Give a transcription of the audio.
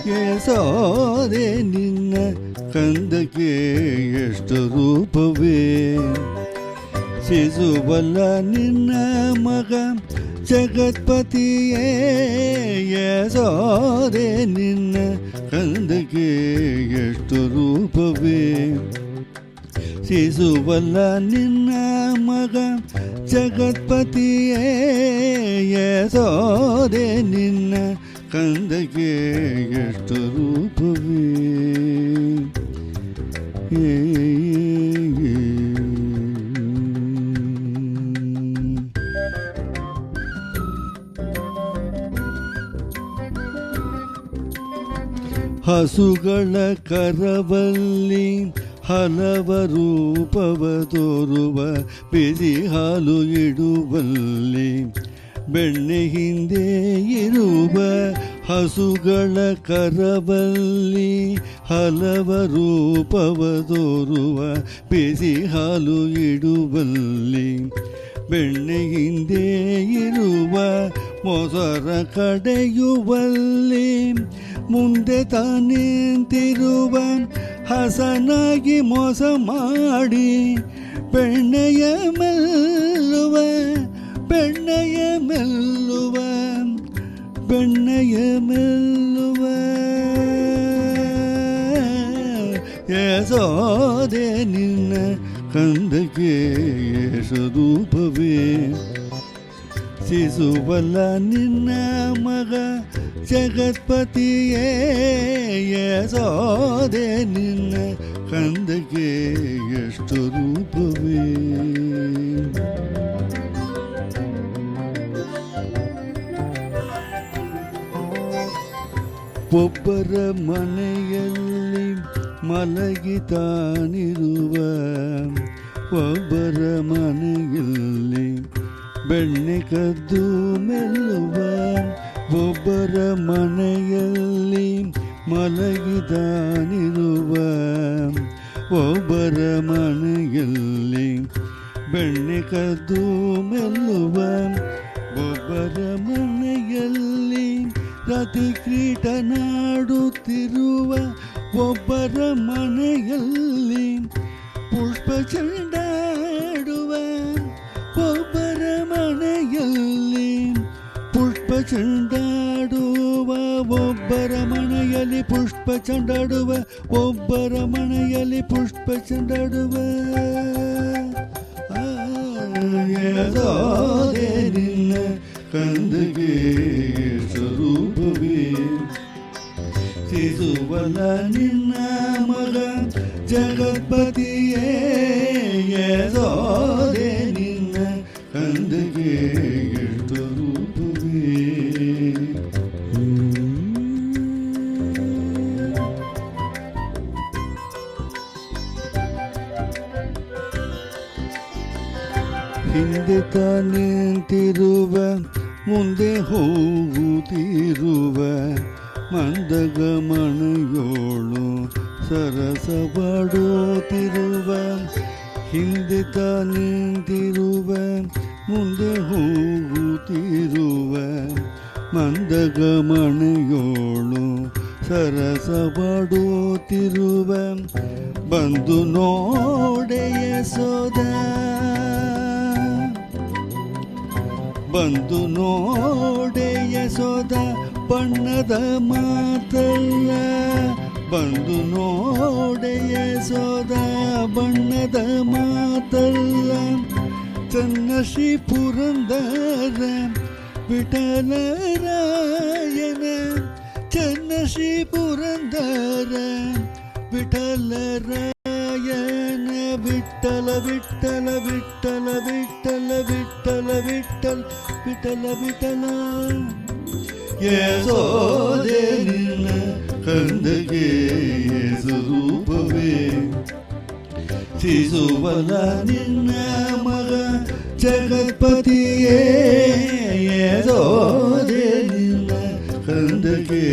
ಯಸೋದೆ ನಿನ್ನ ಕಂದಕ್ಕೆ ಎಷ್ಟು ರೂಪವೇ, ಶಿಶುವಲ್ಲ ನಿನ್ನ ಮಗ ಜಗತ್ಪತಿಯೇ, ಯಸೋದೆ ನಿನ್ನ ಕಂದಕ್ಕೆ ಎಷ್ಟು ರೂಪವೇ, ಶಿಶುವಲ್ಲ ನಿನ್ನ ಮಗ ಜಗತ್ಪತಿಯೇ, ಯಸೋದೆ ನಿನ್ನ ಕಂದಕ್ಕೆ ಎಷ್ಟು ರೂಪವೇ. ಹಸುಗಳ ಕರವಲ್ಲಿ ಹಲವ ರೂಪವ ತೋರುವ ಬಿಸಿ ಹಾಲು ಇಡುವಲ್ಲಿ ಬೆಣ್ಣೆ ಹಿಂದೆ ಇರುವ, ಹಸುಗಳ ಕರವಲ್ಲಿ ಹಲವ ರೂಪವ ತೋರುವ ಬಿಸಿ ಹಾಲು ಇಡುವಲ್ಲಿ ಬೆಣ್ಣೆ ಹಿಂದೆ ಇರುವ, ಮೊಸರ ಕಡೆಯುವಲ್ಲಿ ಮುಂದೆ ತಾನಿಂತಿರುವ, ಹಸನಾಗಿ ಮೋಸ ಮಾಡಿ ಬೆಣ್ಣೆಯ ಮೆಲ್ಲುವ, ಬೆಣ್ಣೆಯ ಮೆಲ್ಲುವ, ಬೆಣ್ಣೆಯ ಮೆಲ್ಲುವ, ಯಸೋದೆ ನಿನ್ನ ಕಂದಕ್ಕೆ ಎಷ್ಟು ರೂಪವೇ, ಶಿಶುವಲ್ಲ ನಿನ್ನ ಮಗ ಜಗತ್ಪತಿಯೇ, ಯಸೋದೆ ನಿನ್ನ ಕಂದಕ್ಕೆ ಎಷ್ಟು ರೂಪವೇ. ಒಬ್ಬರ ಮನೆಯಲ್ಲಿ ಮಲಗಿತಾನಿರುವ, ಒಬ್ಬರ ಮನೆಯಲ್ಲಿ ಬೆಣ್ಣೆ ಕದ್ದು ಮೆಲ್ಲುವ, ಒಬ್ಬರ ಮನೆಯಲ್ಲಿ ಮಲಗಿದಾನಿರುವ, ಒಬ್ಬರ ಮನೆಯಲ್ಲಿ ಬೆಣ್ಣೆ ಕದ್ದು ಮೆಲ್ಲುವ, ಒಬ್ಬರ ಮನೆಯಲ್ಲಿ ರತಿ ಕ್ರೀಟನಾಡುತ್ತಿರುವ, ಒಬ್ಬರ ಮನೆಯಲ್ಲಿ ಪುಷ್ಪ ಚೆಂಡಾಡುವ, ಒಬ್ಬರ ಮನೆಯಲ್ಲಿ ಪುಷ್ಪ ಚೆಂಡಾಡುವ, ಒಬ್ಬರ ಮನೆಯಲ್ಲಿ ಪುಷ್ಪ ಚೆಂಡಾಡುವ, ಒಬ್ಬರ ಮನೆಯಲ್ಲಿ ಪುಷ್ಪ ಚೆಂಡಾಡುವ, ಯಸೋದೆ ನಿನ್ನ ಕಂದಕ್ಕೆ ಸ್ವರೂಪವೇ, ಶಿಶುವಲ್ಲ ನಿನ್ನ ಮಗ ಜಗತ್ಪತಿಯೇ, ಯಸೋದೆ ನಿನ್ನ ಕಂದಕ್ಕೆ ಎಷ್ಟು ರೂಪವೇ. ಹಿಂದೆ ತಾನಿಂತಿರುವ, ಮುಂದೆ ಹೋಗುತ್ತಿರುವ, ಮಂದಗಮನೆಯೋಳು ಸರಸವಾಡುತ್ತಿರುವ, ಹಿಂದೆ ತಾನಿಂತಿರುವ, ಮುಂದೆ ಹೋಗುತ್ತಿರುವ, ಮಂದಗಮನೆಯೋಳು ಸರಸವಾಡುತ್ತಿರುವ, ಬಂದು ನೋಡೆಯ ಸೋದ, ಬಂದು ನೋಡೆಯ ಸೋದ ಬಣ್ಣದ ಮಾತಲ್ಲ, ಬಂದು ನೋಡೆಯ ಸೋದ ಬಣ್ಣದ ಮಾತಲ್ಲ, ಚನ್ನ ಶ್ರೀ ಪುರಂದರ ವಿಠಲರಾಯನ, ಚನ್ನ ಶ್ರೀ ಪುರಂದರ ವಿಠಲರಾಯನ, ವಿಠಲ ವಿಠಲ ವಿಠಲ ವಿಠಲ ವಿಠಲ ವಿಠಲ ವಿಠಲ ವಿಠಲ, ಯಸೋದೆ ನಿನ್ನ ಕಂದಕ್ಕೆ ಸ್ವರೂಪವೇ, ಶಿಶುವಲ್ಲ ನಿನ್ನ ಮಗ ಜಗತ್ಪತಿಯೇ, ಯಸೋದೆ ನಿನ್ನ ಕಂದಕ್ಕೆ